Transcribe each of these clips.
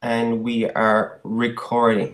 And we are recording.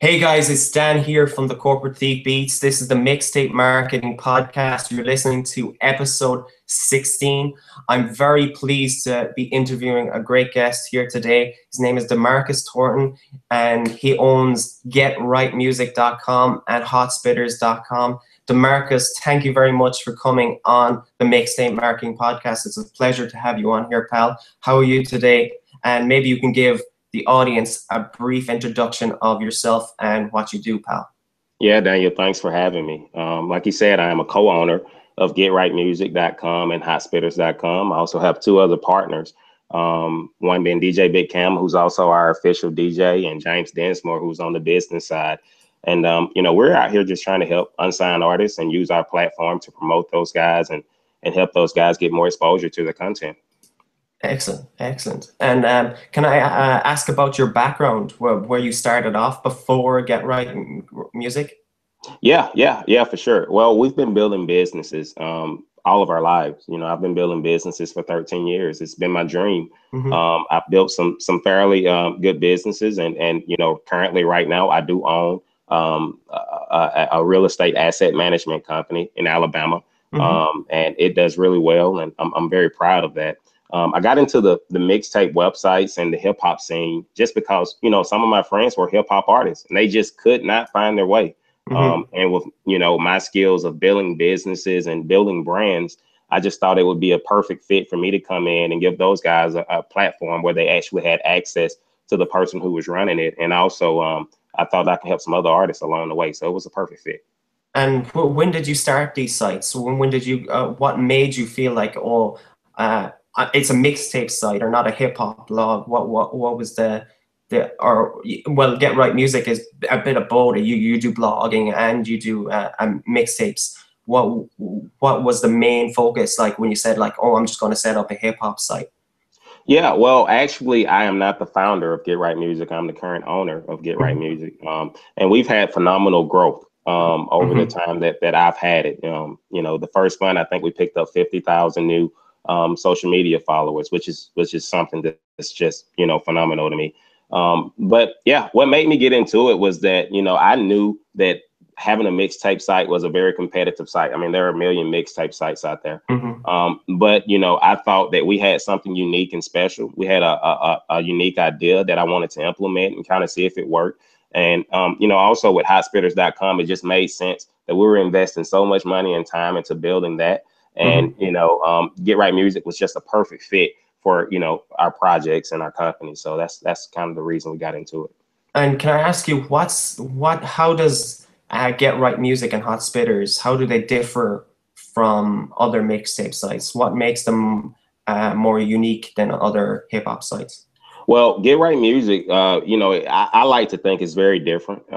Hey guys, it's Dan here from the Corporate Thief Beats. This is the Mixtape Marketing Podcast. You're listening to episode 16. I'm very pleased to be interviewing a great guest here today. His name is Demarcus Thornton, and he owns GetRightMusic.com and HotSpitters.com. Demarcus, thank you very much for coming on the Mixtape Marketing Podcast. It's a pleasure to have you on here, pal. How are you today? And maybe you can give the audience a brief introduction of yourself and what you do, pal. Yeah, Daniel, thanks for having me. Like you said, I am a co-owner of GetRightMusic.com and HotSpitters.com. I also have two other partners, one being DJ Big Cam, who's also our official DJ, and James Densmore, who's on the business side. And, we're out here just trying to help unsigned artists and use our platform to promote those guys and help those guys get more exposure to the content. Excellent, excellent. And can I ask about your background, where you started off before Get Right Music? Yeah, for sure. Well, we've been building businesses all of our lives. I've been building businesses for 13 years. It's been my dream. Mm-hmm. I've built some fairly good businesses, and currently right now I do own a real estate asset management company in Alabama, and it does really well, and I'm very proud of that. I got into the mixtape websites and the hip hop scene just because, some of my friends were hip hop artists and they just could not find their way. And with, my skills of building businesses and building brands, I just thought it would be a perfect fit for me to come in and give those guys a platform where they actually had access to the person who was running it. And also, I thought I could help some other artists along the way. So it was a perfect fit. And when did you start these sites? When did you, what made you feel like, it's a mixtape site or not a hip hop blog? What was Get Right Music is a bit of both. You do blogging and you do mixtapes. What was the main focus like when you said like, oh, I'm just going to set up a hip hop site? Yeah, well, actually, I am not the founder of Get Right Music. I'm the current owner of Get Right Music, and we've had phenomenal growth over the time that I've had it. The first month, I think we picked up 50,000 new social media followers, which is something that's just, phenomenal to me. But yeah, what made me get into it was that, I knew that having a mixtape site was a very competitive site. I mean, there are a million mixtape sites out there. But, I thought that we had something unique and special. We had a unique idea that I wanted to implement and kind of see if it worked. And, also with HotSpitters.com, it just made sense that we were investing so much money and time into building that. And, Get Right Music was just a perfect fit for, our projects and our company. So that's kind of the reason we got into it. And can I ask you, how does Get Right Music and HotSpitters, how do they differ from other mixtape sites? What makes them more unique than other hip hop sites? Well, Get Right Music, I like to think it's very different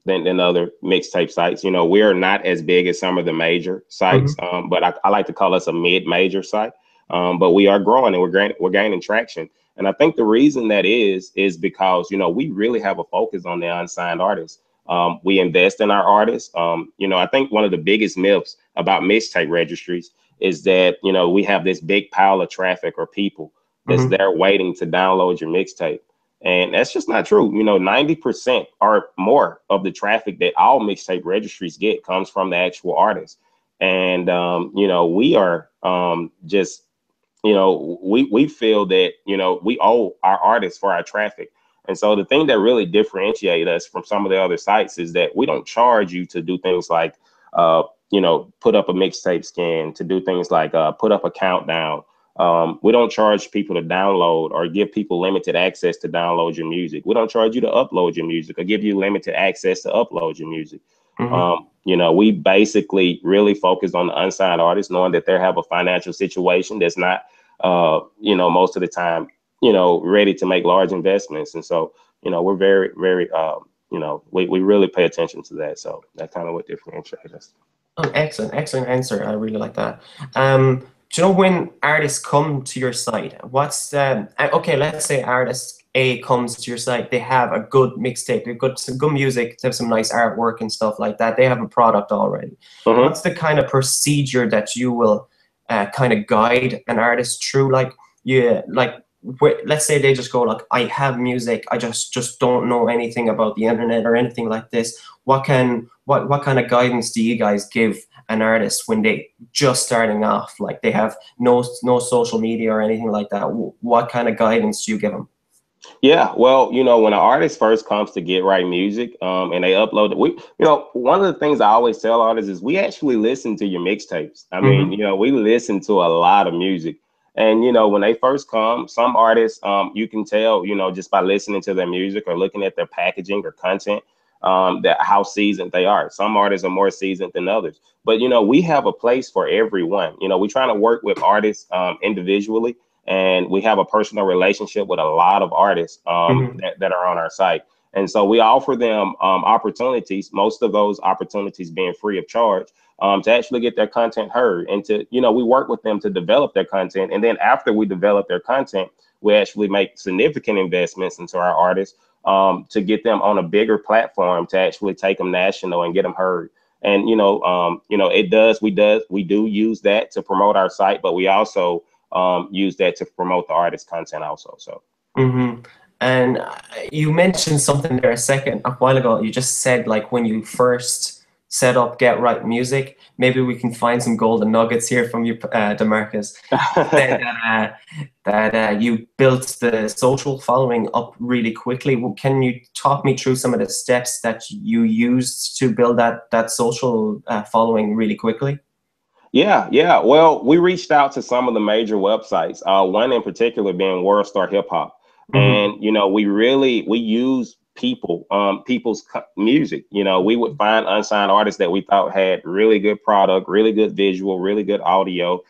than other mixtape sites. We are not as big as some of the major sites, but I like to call us a mid-major site. But we are growing and we're gaining traction. And I think the reason that is because, we really have a focus on the unsigned artists. We invest in our artists. I think one of the biggest myths about mixtape registries is that, we have this big pile of traffic or people that's there waiting to download your mixtape. And that's just not true. 90% or more of the traffic that all mixtape registries get comes from the actual artist. And, we are just, we feel that, we owe our artists for our traffic. And so the thing that really differentiates us from some of the other sites is that we don't charge you to do things like, put up a mixtape scan, to do things like put up a countdown. We don't charge people to download or give people limited access to download your music. We don't charge you to upload your music or give you limited access to upload your music. We basically really focus on the unsigned artists, knowing that they have a financial situation that's not, most of the time, ready to make large investments. And so, we're very, very, we really pay attention to that. So that's kind of what differentiates us. Oh, excellent answer. I really like that. Do you know when artists come to your site, okay, let's say artist A comes to your site, they have a good mixtape, some good music, they have some nice artwork and stuff like that. They have a product already. What's the kind of procedure that you will kind of guide an artist through? Like let's say they just go like, I have music, I just don't know anything about the internet or anything like this. What kind of guidance do you guys give an artist when they just starting off, like they have no social media or anything like that? What kind of guidance do you give them? Yeah, well, when an artist first comes to get right music, and they upload it, one of the things I always tell artists is we actually listen to your mixtapes. I mean, we listen to a lot of music, and when they first come, some artists, you can tell, just by listening to their music or looking at their packaging or content, that how seasoned they are. Some artists are more seasoned than others, but we have a place for everyone. We're trying to work with artists individually. And we have a personal relationship with a lot of artists that are on our site. And so we offer them opportunities, most of those opportunities being free of charge, to actually get their content heard. And to, we work with them to develop their content. And then after we develop their content, we actually make significant investments into our artists to get them on a bigger platform to actually take them national and get them heard. And, we do use that to promote our site, but we also use that to promote the artist content also. So. And you mentioned something there a while ago. You just said like when you first set up Get Right Music, maybe we can find some golden nuggets here from you, DeMarcus. that you built the social following up really quickly. Can you talk me through some of the steps that you used to build that social following really quickly? Yeah. Well, we reached out to some of the major websites, one in particular being World Star Hip Hop. And, we use people's music. We would find unsigned artists that we thought had really good product, really good visual, really good audio.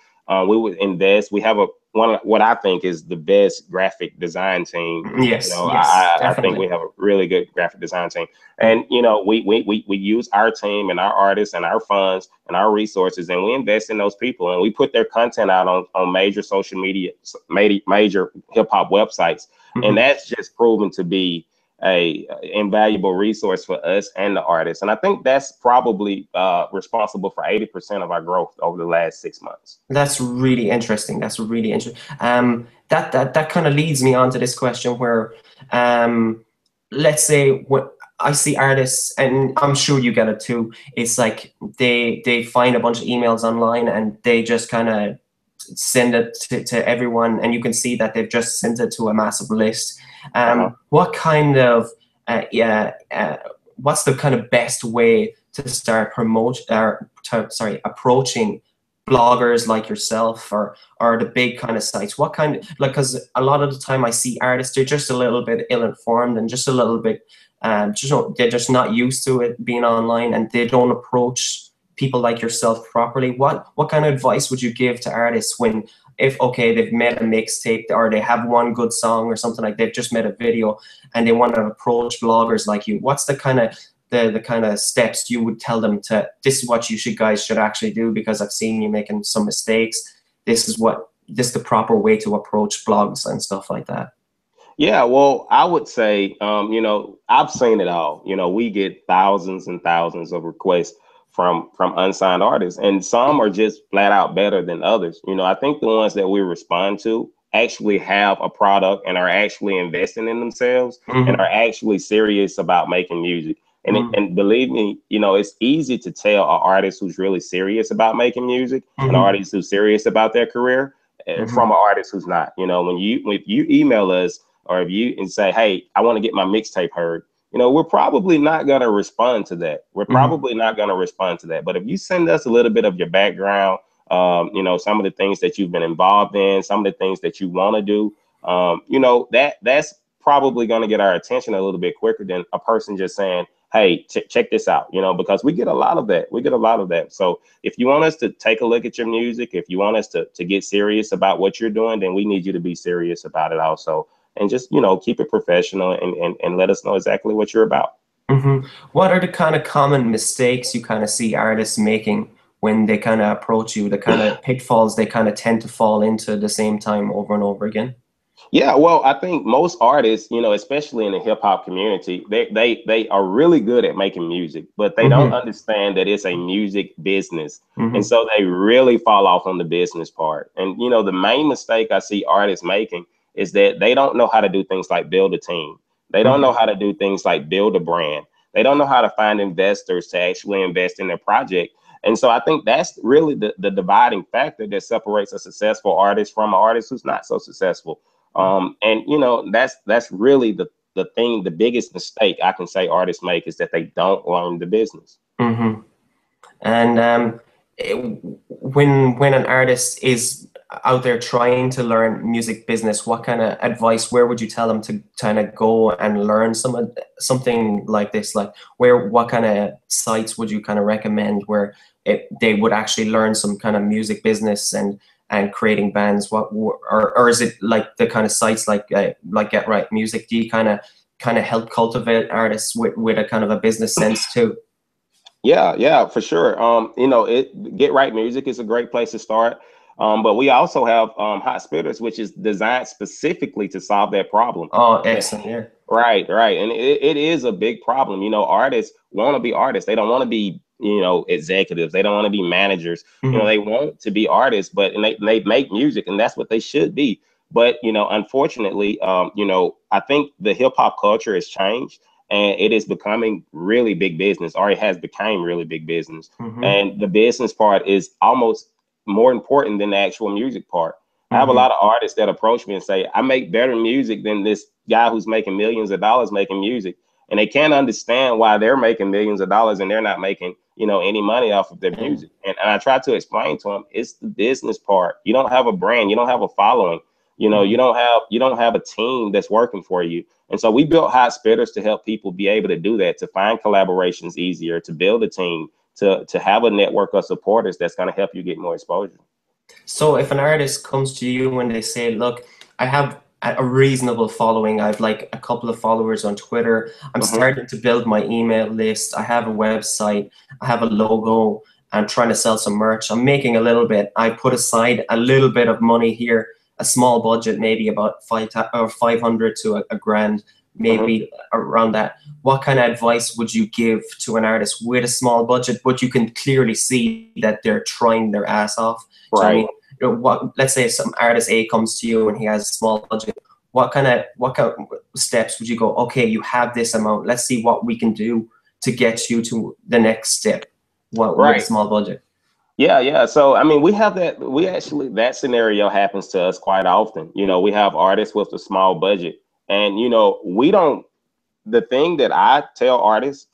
We would invest. We have what I think is the best graphic design team. Yes, I think we have a really good graphic design team. And, we use our team and our artists and our funds and our resources, and we invest in those people, and we put their content out on major social media, major hip hop websites. And that's just proven to be a invaluable resource for us and the artists. And I think that's probably responsible for 80% of our growth over the last 6 months. That's really interesting. That kind of leads me on to this question where, let's say what I see artists, and I'm sure you get it too, it's like they find a bunch of emails online and they just kind of send it to everyone, and you can see that they've just sent it to a massive list. What kind of what's the kind of best way to start approaching bloggers like yourself or the big kind of sites? What kind of, like, because a lot of the time I see artists, they're just a little bit ill-informed and just a little bit they're just not used to it being online, and they don't approach people like yourself properly. What kind of advice would you give to artists when, if they've made a mixtape or they have one good song or something, like they've just made a video and they want to approach bloggers like you? What's the kind of the kind of steps you would tell them to, this is what guys should actually do, because I've seen you making some mistakes. This is the proper way to approach blogs and stuff like that? Yeah, well, I would say, I've seen it all. We get thousands and thousands of requests from unsigned artists, and some are just flat out better than others. I think the ones that we respond to actually have a product and are actually investing in themselves and are actually serious about making music. And believe me, it's easy to tell an artist who's really serious about making music, an artist who's serious about their career, from an artist who's not. If you email us, or if you say, hey, I want to get my mixtape heard, we're probably not going to respond to that. We're probably not going to respond to that. But if you send us a little bit of your background, some of the things that you've been involved in, some of the things that you want to do, that's probably going to get our attention a little bit quicker than a person just saying, hey, check this out, because we get a lot of that. So if you want us to take a look at your music, if you want us to get serious about what you're doing, then we need you to be serious about it also. And just, keep it professional and let us know exactly what you're about. What are the kind of common mistakes you kind of see artists making when they kind of approach you, the kind of pitfalls they kind of tend to fall into the same time over and over again? Yeah, well, I think most artists, especially in the hip hop community, they are really good at making music, but they don't understand that it's a music business. And so they really fall off on the business part. And, the main mistake I see artists making is that they don't know how to do things like build a team. They don't know how to do things like build a brand. They don't know how to find investors to actually invest in their project. And so I think that's really the dividing factor that separates a successful artist from an artist who's not so successful. And you know, that's really the thing, the biggest mistake I can say artists make is that they don't learn the business. And when an artist is out there trying to learn music business, what kind of advice, where would you tell them to kind of go and learn something like this? Like what kind of sites would you kind of recommend where they would actually learn some kind of music business and creating bands? Or is it like the kind of sites like Get Right Music? Do you kind of help cultivate artists with a kind of a business sense too? Yeah, for sure. You know, Get Right Music is a great place to start. But we also have Hot Spitters, which is designed specifically to solve that problem. Oh, excellent. Yeah. Right. And it is a big problem. You know, artists want to be artists. They don't want to be, you know, executives. They don't want to be managers. You know, they want to be artists, but and they make music, and that's what they should be. But, you know, unfortunately, you know, I think the hip hop culture has changed. And it is becoming really big business, or it has become really big business. And the business part is almost more important than the actual music part. I have a lot of artists that approach me and say, I make better music than this guy who's making millions of dollars making music. And they can't understand why they're making millions of dollars and they're not making, you know, any money off of their music. And I try to explain to them, it's the business part. You don't have a brand, you don't have a following. You know, you don't have a team that's working for you. And so we built Hot Spitters to help people be able to do that, to find collaborations easier, to build a team, to have a network of supporters that's going to help you get more exposure. So if an artist comes to you and they say, look, I have a reasonable following, I've like a couple of followers on Twitter, I'm starting to build my email list, I have a website, I have a logo, I'm trying to sell some merch, I'm making a little bit, I put aside a little bit of money here, a small budget, maybe about 500 to a grand, maybe around that. What kind of advice would you give to an artist with a small budget, but you can clearly see that they're trying their ass off? Right. So, I mean, you know, let's say some artist A comes to you and he has a small budget. What kind of steps would you go, okay, you have this amount, let's see what we can do to get you to the next step with a small budget? Yeah. So, I mean, that scenario happens to us quite often. You know, we have artists with a small budget, and, you know, the thing that I tell artists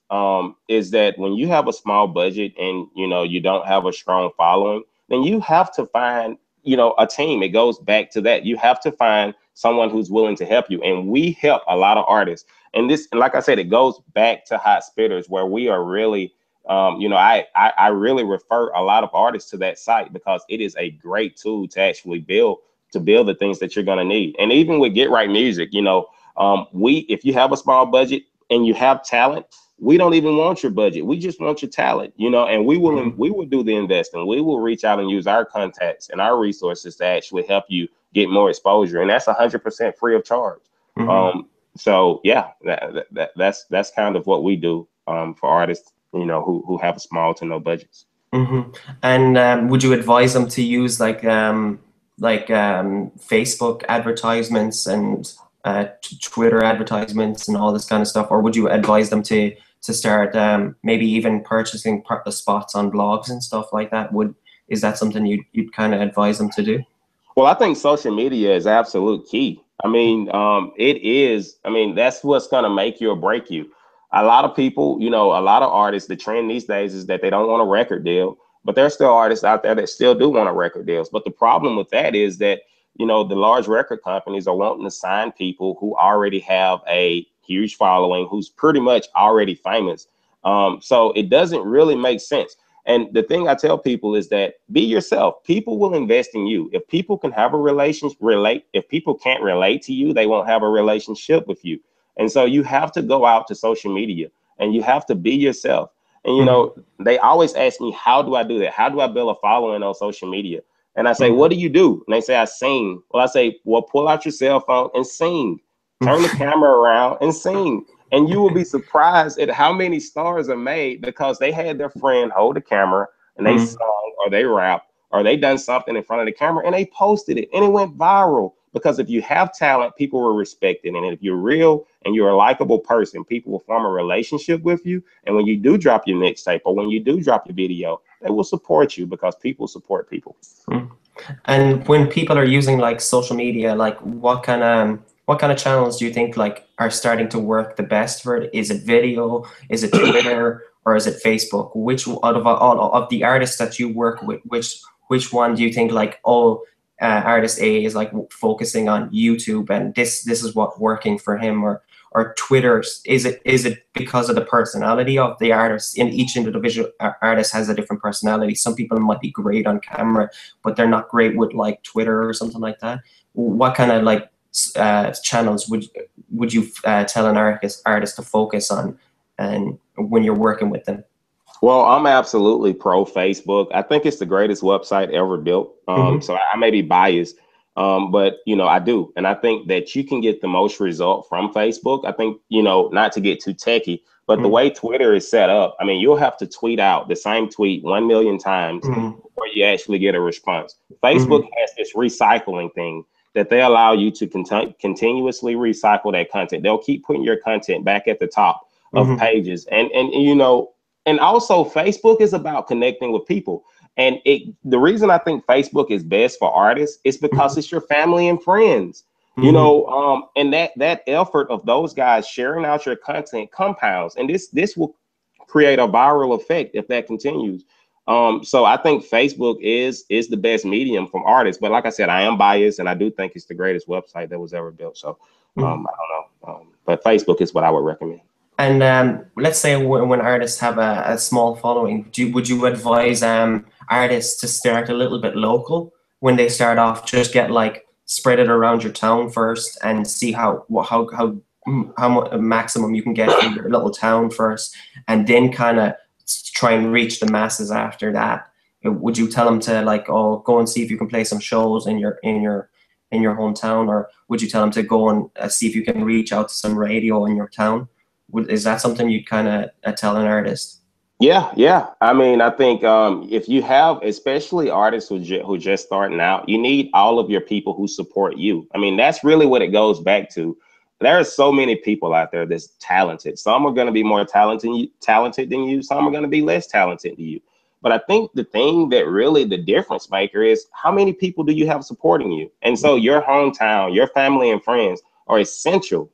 is that when you have a small budget and, you know, you don't have a strong following, then you have to find, you know, a team. It goes back to that. You have to find someone who's willing to help you. And we help a lot of artists. And like I said, it goes back to Hot Spitters, where we are really, you know, I really refer a lot of artists to that site because it is a great tool to actually build the things that you're going to need. And even with Get Right Music, you know, if you have a small budget and you have talent, we don't even want your budget. We just want your talent, you know, and we will do the investing. We will reach out and use our contacts and our resources to actually help you get more exposure. And that's 100% free of charge. So yeah, that's kind of what we do for artists, you know, who have small to no budgets. And would you advise them to use like Facebook advertisements and Twitter advertisements and all this kind of stuff, or would you advise them to start maybe even purchasing spots on blogs and stuff like that? Is that something you'd kind of advise them to do? Well, I think social media is absolute key. I mean, it is. I mean, that's what's going to make you or break you. A lot of people, you know, a lot of artists, the trend these days is that they don't want a record deal, but there's still artists out there that still do want a record deals. But the problem with that is that, you know, the large record companies are wanting to sign people who already have a huge following, who's pretty much already famous. So it doesn't really make sense. And the thing I tell people is that be yourself. People will invest in you. If people can have a relationship, if people can't relate to you, they won't have a relationship with you. And so you have to go out to social media and you have to be yourself. And, you know, they always ask me, how do I do that? How do I build a following on social media? And I say, what do you do? And they say, I sing. Well, I say, well, pull out your cell phone and sing. Turn the camera around and sing. And you will be surprised at how many stars are made because they had their friend hold the camera and they sung or they rap or they done something in front of the camera and they posted it and it went viral because if you have talent, people will respect it. And if you're real and you're a likable person, people will form a relationship with you. And when you do drop your mixtape or when you do drop your video, they will support you because people support people. And when people are using like social media, like what kind of channels do you think like are starting to work the best for it? Is it video? Is it Twitter? Or is it Facebook? Which out of all of the artists that you work with, which one do you think like, oh, artist A is like focusing on YouTube and this is what working for him, or Twitter? Is it because of the personality of the artist? In each individual artist has a different personality. Some people might be great on camera, but they're not great with like Twitter or something like that. What kind of like channels would you tell an artist to focus on, and when you're working with them? Well, I'm absolutely pro Facebook. I think it's the greatest website ever built. So I may be biased, but I do. And I think that you can get the most result from Facebook. I think, not to get too techie, but the way Twitter is set up, I mean, you'll have to tweet out the same tweet 1 million times before you actually get a response. Facebook has this recycling thing that they allow you to continuously recycle that content. They'll keep putting your content back at the top of pages. And also Facebook is about connecting with people. And the reason I think Facebook is best for artists is because it's your family and friends, and that effort of those guys sharing out your content compounds. And this will create a viral effect if that continues. So I think Facebook is the best medium from artists. But like I said, I am biased and I do think it's the greatest website that was ever built. So I don't know. But Facebook is what I would recommend. And let's say when artists have a small following, would you advise artists to start a little bit local when they start off? Just get like spread it around your town first and see how much maximum you can get in your little town first, and then kind of try and reach the masses after that. Would you tell them to like, oh, go and see if you can play some shows in your hometown, or would you tell them to go and see if you can reach out to some radio in your town? Is that something you'd kind of tell an artist? Yeah. I mean, I think if you have, especially artists who just starting out, you need all of your people who support you. I mean, that's really what it goes back to. There are so many people out there that's talented. Some are going to be more talented than you. Some are going to be less talented than you. But I think the thing that really the difference maker is how many people do you have supporting you? And so your hometown, your family and friends are essential.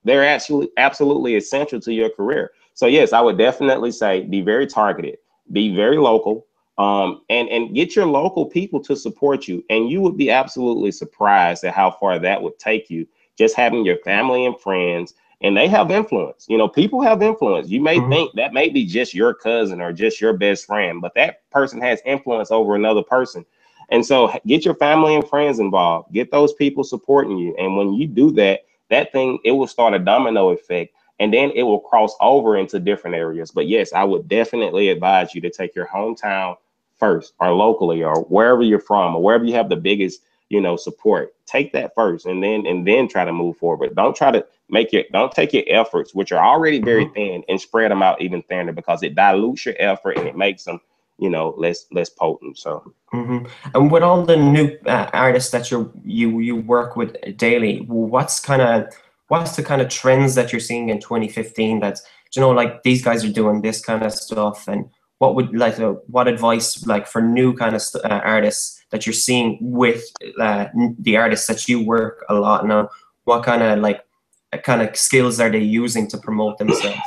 They're absolutely essential to your career. So yes, I would definitely say be very targeted, be very local, and get your local people to support you. And you would be absolutely surprised at how far that would take you. Just having your family and friends, and they have influence. People have influence. You may think that may be just your cousin or just your best friend, but that person has influence over another person. And so get your family and friends involved, get those people supporting you. And when you do that, it will start a domino effect, and then it will cross over into different areas. But yes, I would definitely advise you to take your hometown first, or locally, or wherever you're from, or wherever you have the biggest, support. Take that first, and then try to move forward. Don't take your efforts, which are already very thin, and spread them out even thinner, because it dilutes your effort and it makes them, less potent. So. And with all the new artists that you work with daily, what's the kind of trends that you're seeing in 2015 that's, like these guys are doing this kind of stuff, and what advice like for new kind of artists that you're seeing with the artists that you work a lot now? What kind of skills are they using to promote themselves?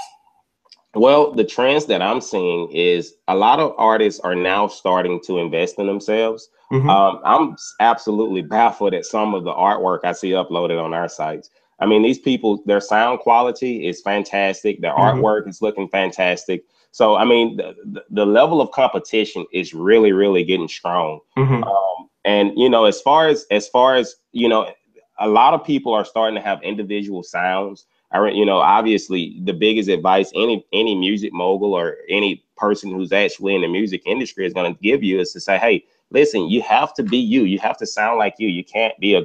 Well, the trends that I'm seeing is a lot of artists are now starting to invest in themselves. I'm absolutely baffled at some of the artwork I see uploaded on our sites. I mean, these people, their sound quality is fantastic. Their artwork is looking fantastic. So, I mean, the level of competition is really, really getting strong. And, as far as, a lot of people are starting to have individual sounds. Obviously the biggest advice any music mogul or any person who's actually in the music industry is going to give you is to say, hey, listen, you have to be you. You have to sound like you. You can't be a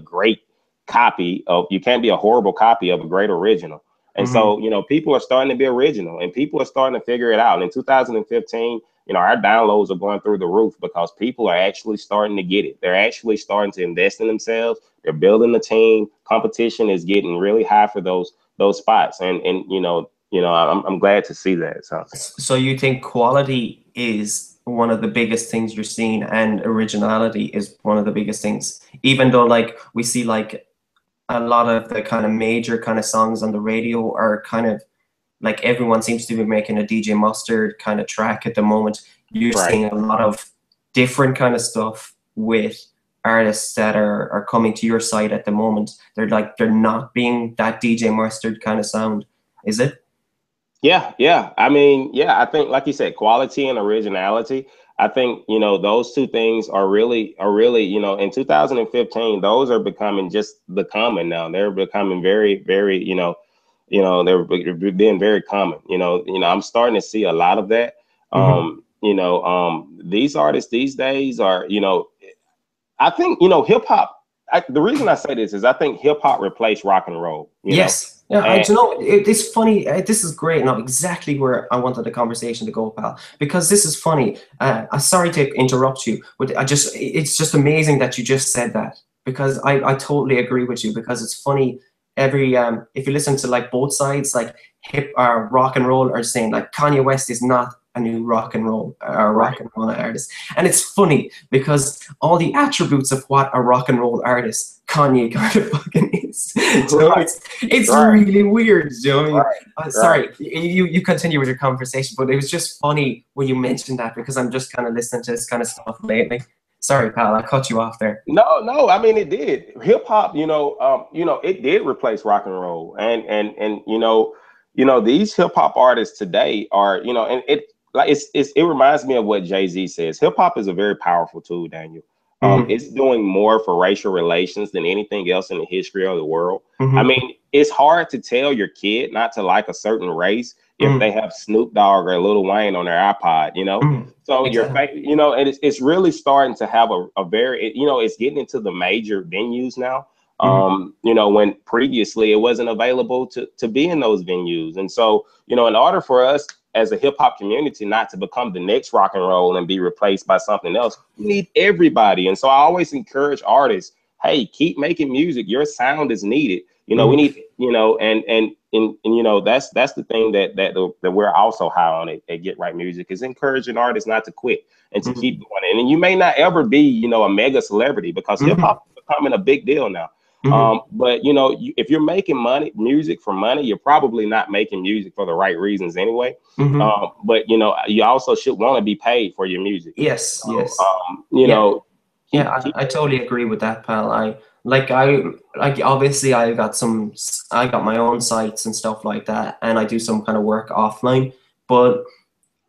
horrible copy of a great original. And so, people are starting to be original, and people are starting to figure it out. And in 2015, our downloads are going through the roof because people are actually starting to get it. They're actually starting to invest in themselves. They're building the team. Competition is getting really high for those spots, and I'm glad to see that. So you think quality is one of the biggest things you're seeing, and originality is one of the biggest things, even though like we see like a lot of the kind of major kind of songs on the radio are kind of like everyone seems to be making a DJ Mustard kind of track at the moment. You're seeing a lot of different kind of stuff with artists that are coming to your site at the moment. They're not being that DJ Mustard kind of sound, is it? Yeah. I mean, yeah, I think like you said, quality and originality. I think, those two things are really, in 2015, those are becoming just the common now. They're becoming very, very, they're being very common. I'm starting to see a lot of that. These artists these days are, I think, hip hop. The reason I say this is I think hip hop replaced rock and roll. Yes. Yeah, it's funny. This is great. Now, exactly where I wanted the conversation to go, pal. Because this is funny. I'm sorry to interrupt you, but it's just amazing that you just said that. Because I totally agree with you. Because it's funny. If you listen to like both sides, like rock and roll are saying like Kanye West is not a new rock and roll artist, and it's funny because all the attributes of what a rock and roll artist Kanye kind of fucking is. So it's really weird. You know what I mean? Sorry, you continue with your conversation, but it was just funny when you mentioned that because I'm just kind of listening to this kind of stuff lately. Sorry, pal, I cut you off there. No, I mean it did. Hip hop, it did replace rock and roll, and these hip hop artists today are, and it reminds me of what Jay-Z says. Hip hop is a very powerful tool, Daniel. It's doing more for racial relations than anything else in the history of the world. I mean, it's hard to tell your kid not to like a certain race if they have Snoop Dogg or Lil Wayne on their iPod, So exactly. And it's really starting to have a very, it's getting into the major venues now. When previously it wasn't available to be in those venues. And so, in order for us as a hip hop community not to become the next rock and roll and be replaced by something else, we need everybody. And so I always encourage artists, hey, keep making music. Your sound is needed. We need, and that's the thing that we're also high on at Get Right Music is encouraging artists not to quit and to keep going. And you may not ever be, a mega celebrity because hip hop is becoming a big deal now. But if you're making music for money, you're probably not making music for the right reasons anyway. But you also should want to be paid for your music. Yes. I totally agree with that, pal. Obviously I got my own sites and stuff like that, and I do some kind of work offline, but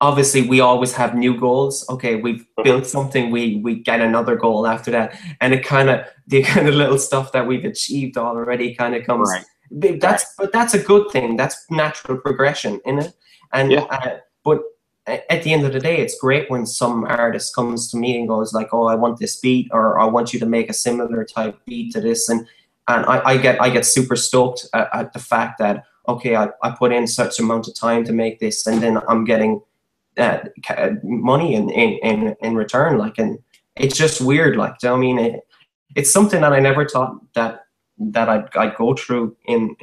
obviously we always have new goals. Okay, we've built something, we get another goal after that, and the kind of little stuff that we've achieved already kind of comes. But that's a good thing. That's natural progression in it. And but at the end of the day, it's great when some artist comes to me and goes like, "Oh, I want this beat," or "I want you to make a similar type beat to this," and I get super stoked at the fact that okay, I put in such amount of time to make this, and then I'm getting money in return. Like, and it's just weird. Like, I mean, it's something that I never thought that I'd go through in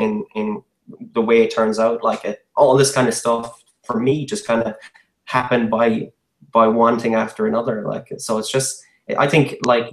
the way it turns out. Like, all this kind of stuff for me just kind of happened by one thing after another. Like, so it's just, I think, like,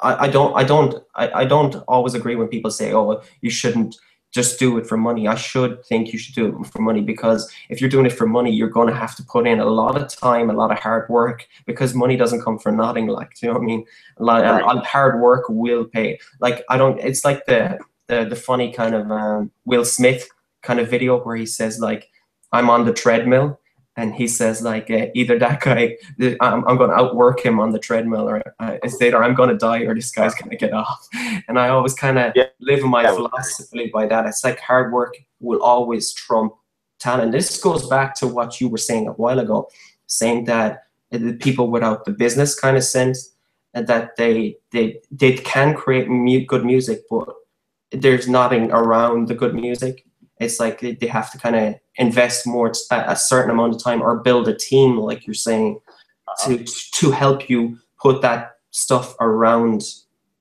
I don't always agree when people say, oh, you shouldn't just do it for money. I should think you should do it for money, because if you're doing it for money, you're going to have to put in a lot of time, a lot of hard work, because money doesn't come for nothing. Like, do you know what I mean? A lot of hard work will pay. Like, it's like the funny kind of Will Smith kind of video where he says like, I'm on the treadmill, and he says like, either that guy, I'm going to outwork him on the treadmill, or it's either I'm going to die or this guy's going to get off. And I always kind of live my philosophy by that. It's like hard work will always trump talent. This goes back to what you were saying a while ago, saying that the people without the business kind of sense, that they can create good music, but there's nothing around the good music. it's like they have to kind of invest more a certain amount of time or build a team, like you're saying, to help you put that stuff around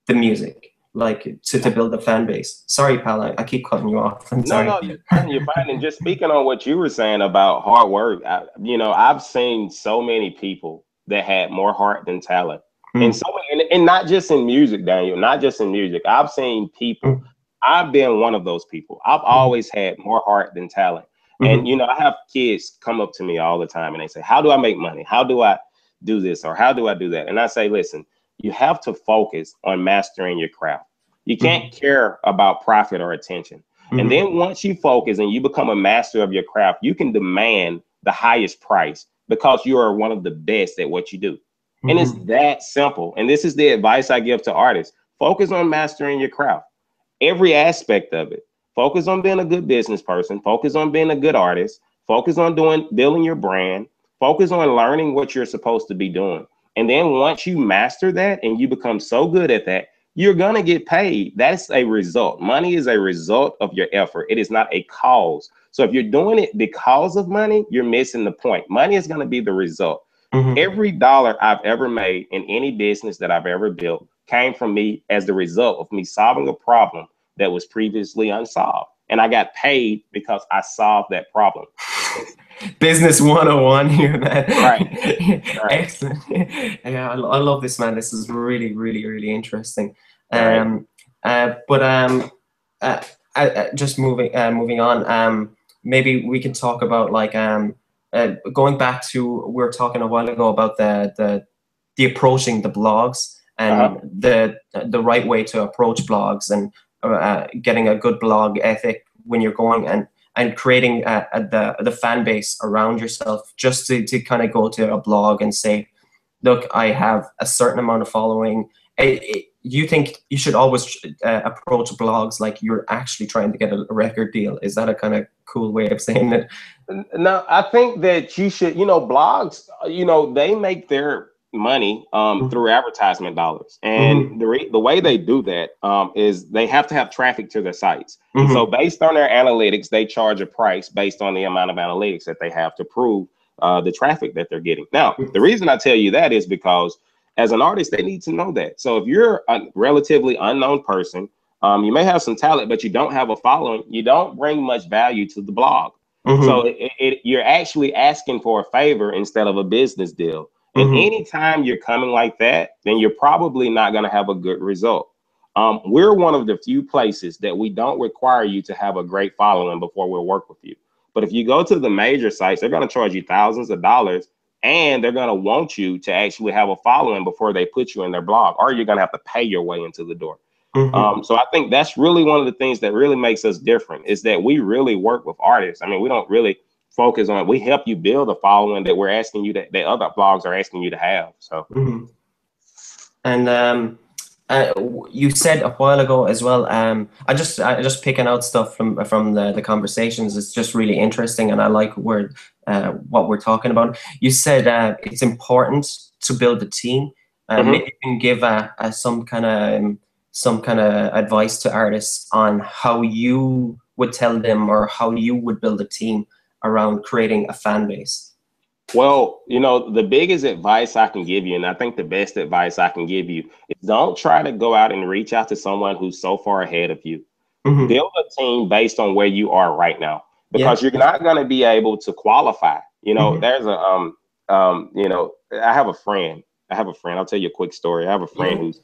the music, like to build a fan base. Sorry, pal, I keep cutting you off. I'm sorry. No, you're fine. You're fine. And just speaking on what you were saying about hard work, I've seen so many people that had more heart than talent, and and not just in music, Daniel. Not just in music. I've seen people. I've been one of those people. I've always had more heart than talent, and I have kids come up to me all the time, and they say, "How do I make money? How do I do this, or how do I do that?" And I say, "Listen, you have to focus on mastering your craft. You can't care about profit or attention." And then once you focus and you become a master of your craft, you can demand the highest price because you are one of the best at what you do. And it's that simple. And this is the advice I give to artists. Focus on mastering your craft, every aspect of it. Focus on being a good business person. Focus on being a good artist. Focus on building your brand. Focus on learning what you're supposed to be doing. And then once you master that and you become so good at that, you're going to get paid. That's a result. Money is a result of your effort. It is not a cause. So if you're doing it because of money, you're missing the point. Money is going to be the result. Every dollar I've ever made in any business that I've ever built came from me as the result of me solving a problem that was previously unsolved. And I got paid because I solved that problem. Business 101 here, man. Right. Excellent. Yeah, I love this, man. This is really, really, really interesting. Just moving on. Maybe we can talk about like going back to, we were talking a while ago about the approaching the blogs and the right way to approach blogs and getting a good blog ethic when you're going and creating the fan base around yourself, just to kind of go to a blog and say, look, I have a certain amount of following. You think you should always approach blogs like you're actually trying to get a record deal? Is that a kind of cool way of saying it? No, I think that you should, blogs, they make their money through advertisement dollars. And the way they do that is they have to have traffic to their sites. And so based on their analytics, they charge a price based on the amount of analytics that they have to prove the traffic that they're getting. Now, the reason I tell you that is because as an artist, they need to know that. So if you're a relatively unknown person, you may have some talent, but you don't have a following, you don't bring much value to the blog. So you're actually asking for a favor instead of a business deal. And anytime you're coming like that, then you're probably not going to have a good result. We're one of the few places that we don't require you to have a great following before we'll work with you. But if you go to the major sites, they're going to charge you thousands of dollars, and they're going to want you to actually have a following before they put you in their blog, or you're going to have to pay your way into the door. So I think that's really one of the things that really makes us different, is that we really work with artists. I mean, we don't really focus on, we help you build a following that we're asking you that other blogs are asking you to have. So and you said a while ago as well, I just picking out stuff from the conversations. It's just really interesting, and I like what we're talking about. You said it's important to build a team. Maybe you can give some kind of advice to artists on how you would tell them, or how you would build a team around creating a fan base. Well, the biggest advice I can give you, and I think the best advice I can give you, is don't try to go out and reach out to someone who's so far ahead of you. Build a team based on where you are right now, because you're not going to be able to qualify. There's I have a friend. I'll tell you a quick story. I have a friend who's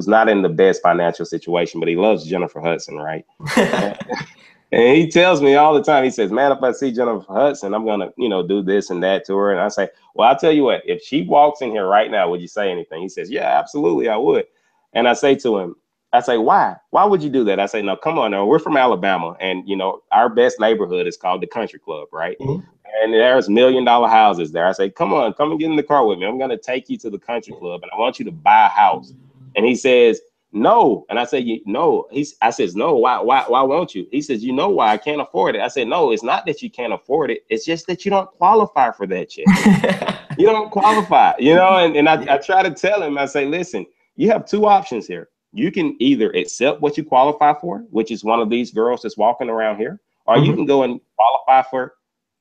not in the best financial situation, but he loves Jennifer Hudson, right? And he tells me all the time, he says, man, if I see Jennifer Hudson, I'm going to, do this and that to her. And I say, well, I'll tell you what, if she walks in here right now, would you say anything? He says, yeah, absolutely, I would. And I say to him, I say, why? Why would you do that? I say, no, come on now. We're from Alabama. And, our best neighborhood is called the Country Club, right? And there's $1 million houses there. I say, come on, come and get in the car with me. I'm going to take you to the Country Club, and I want you to buy a house. And he says, no. And I say, no. I says, no, why won't you? He says, you know why? I can't afford it. I said, no, it's not that you can't afford it. It's just that you don't qualify for that yet. You don't qualify, and I try to tell him, I say, listen, you have two options here. you can either accept what you qualify for, which is one of these girls that's walking around here, or you can go and qualify for,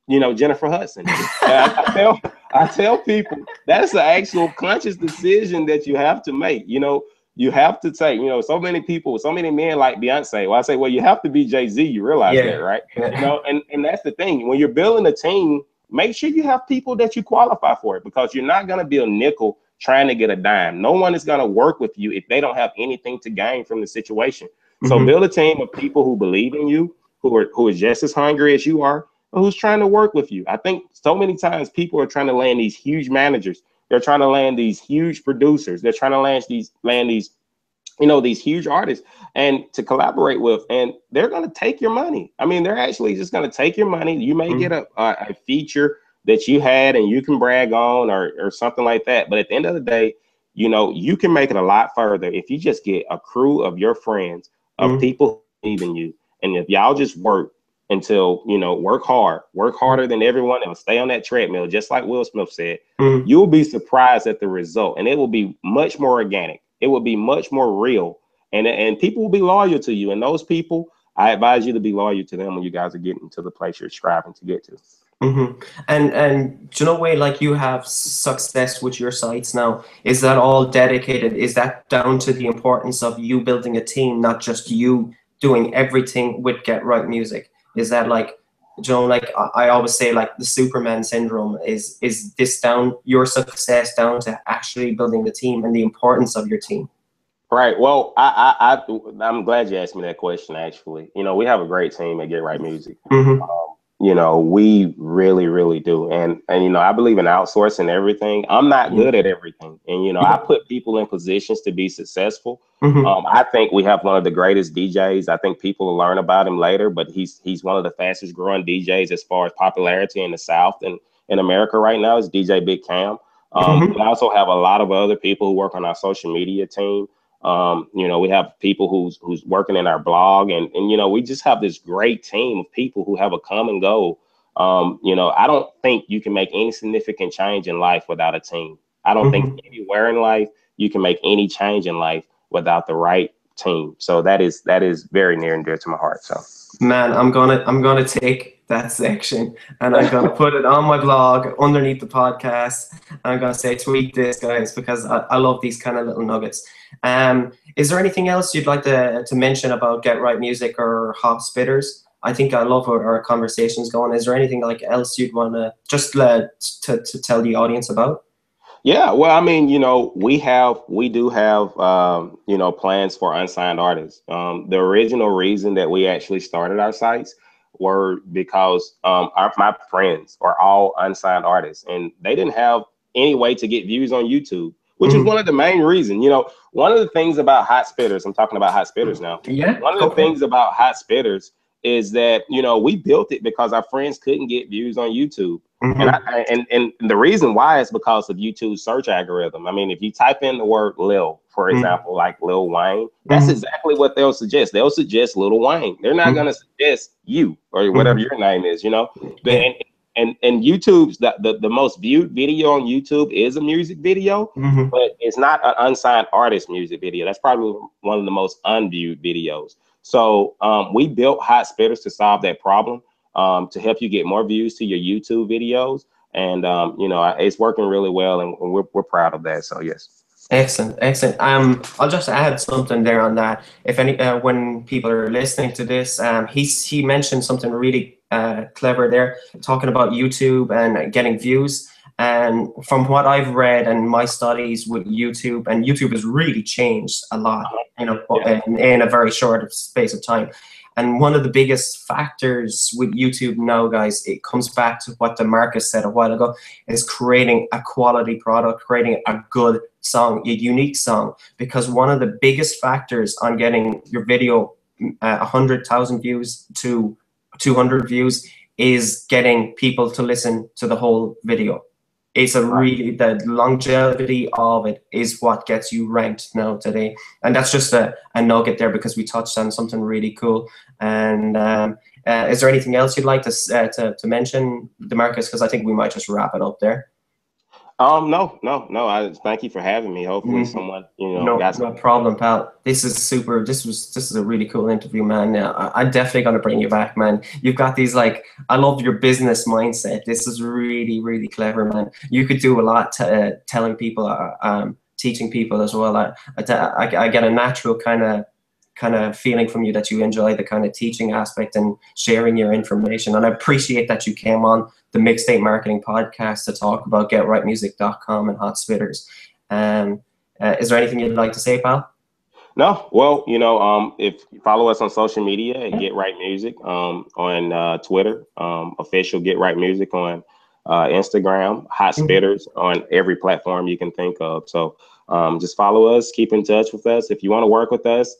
you know, Jennifer Hudson. And I tell people that's an actual conscious decision that you have to make. You know, you have to take, you know, so many people, so many men like Beyonce. Well, I say, well, you have to be Jay-Z. You realize that, right? You know, and that's the thing. When you're building a team, make sure you have people that you qualify for it, because you're not going to be a nickel trying to get a dime. No one is going to work with you if they don't have anything to gain from the situation. So build a team of people who believe in you, who are just as hungry as you are, and who's trying to work with you. I think so many times people are trying to land these huge managers. They're trying to land these huge producers. They're trying to land these, you know, these huge artists and to collaborate with, and they're going to take your money. I mean, they're actually just going to take your money. You may get a feature that you had and you can brag on or something like that. But at the end of the day, you know, you can make it a lot further if you just get a crew of your friends, of people who believe in you. And if y'all just work until, you know, work harder than everyone else, stay on that treadmill, just like Will Smith said, you'll be surprised at the result. And it will be much more organic. It will be much more real. And people will be loyal to you. And those people, I advise you to be loyal to them when you guys are getting to the place you're striving to get to. And do you know, way, like, you have success with your sites now, is that all dedicated? Is that down to the importance of you building a team, not just you doing everything with Get Right Music? Is that, like, you know, like I always say, like, the Superman syndrome, is this down, your success down to actually building the team and the importance of your team? Right. Well, I'm glad you asked me that question, actually. You know, we have a great team at Get Right Music. You know, we really, really do. And, you know, I believe in outsourcing everything. I'm not good at everything. And, you know, I put people in positions to be successful. I think we have one of the greatest DJs. I think people will learn about him later, but he's one of the fastest growing DJs as far as popularity in the South and in America right now is DJ Big Cam. We also have a lot of other people who work on our social media team. You know, we have people who's working in our blog, and you know, we just have this great team of people who have a common goal. You know, I don't think you can make any significant change in life without a team. I don't think anywhere in life you can make any change in life without the right team. So that is very near and dear to my heart. So, man, I'm gonna take that section and I'm gonna put it on my blog underneath the podcast. And I'm gonna say, tweet this, guys, because I love these kind of little nuggets. Is there anything else you'd like to mention about Get Right Music or Hop Spitters? I think I love our conversations going. Is there anything like else you'd want to just to tell the audience about? Yeah, well, I mean, you know, we do have, you know, plans for unsigned artists. The original reason that we actually started our sites were because my friends are all unsigned artists, and they didn't have any way to get views on YouTube, which is one of the main reasons. You know, one of the things about Hot Spitters, I'm talking about Hot Spitters now. Yeah. One of the things about Hot Spitters is that, you know, we built it because our friends couldn't get views on YouTube. And the reason why is because of YouTube's search algorithm. I mean, if you type in the word Lil, for example, like Lil Wayne, that's exactly what they'll suggest. They'll suggest Lil Wayne. They're not going to suggest you or whatever your name is, you know. And YouTube's the most viewed video on YouTube is a music video, but it's not an unsigned artist music video. That's probably one of the most unviewed videos. So we built Hot Spitters to solve that problem, to help you get more views to your YouTube videos. And, you know, it's working really well, and we're proud of that. So, yes. Excellent, excellent. I'll just add something there on that. If any, when people are listening to this, he mentioned something really clever there, talking about YouTube and getting views. And from what I've read and my studies with YouTube, and YouTube has really changed a lot, you know, in a very short space of time. And one of the biggest factors with YouTube now, guys, it comes back to what DeMarcus said a while ago, is creating a quality product, creating a good song, a unique song. Because one of the biggest factors on getting your video 100,000 views to 200 views is getting people to listen to the whole video. It's the longevity of it is what gets you ranked now today. And that's just a nugget there, because we touched on something really cool. And is there anything else you'd like to mention, DeMarcus? Because I think we might just wrap it up there. No. I thank you for having me. Hopefully someone, No, got no some. problem, pal. This is super. This is a really cool interview, man. Yeah, I'm definitely gonna bring you back, man. You've got these like, I love your business mindset. This is really, really clever, man. You could do a lot telling people, teaching people as well. I get a natural kind of feeling from you that you enjoy the kind of teaching aspect and sharing your information. And I appreciate that you came on the Mixtape Marketing Podcast to talk about GetRightMusic.com and Hot Spitters. Is there anything you'd like to say, pal? No, well, if you follow us on social media at Get Right Music, on Twitter, official Get Right Music on Instagram, Hot Spitters on every platform you can think of. So just follow us, keep in touch with us. If you want to work with us,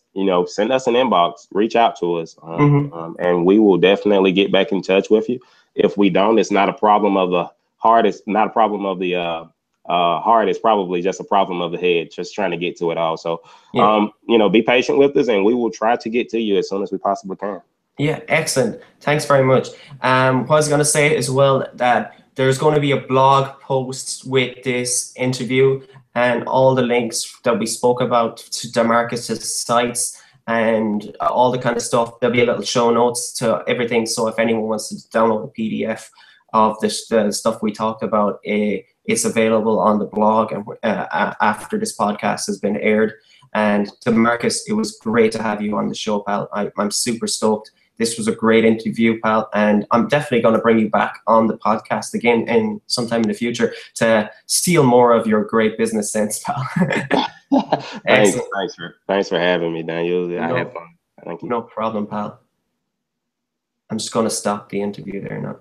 send us an inbox, reach out to us, and we will definitely get back in touch with you. If we don't, it's not a problem of the heart. It's not a problem of the heart. Is probably just a problem of the head, just trying to get to it all. So, be patient with us and we will try to get to you as soon as we possibly can. Yeah, excellent. Thanks very much. What I was going to say as well, that there's going to be a blog post with this interview and all the links that we spoke about to Demarcus's sites and all the kind of stuff. There'll be a little show notes to everything. So if anyone wants to download a PDF of the stuff we talked about, it's available on the blog and after this podcast has been aired. And Demarcus, it was great to have you on the show, pal. I'm super stoked. This was a great interview, pal, and I'm definitely going to bring you back on the podcast again and sometime in the future to steal more of your great business sense, pal. Thanks for having me, Daniel. I had fun. Thank you. No problem, pal. I'm just going to stop the interview there now.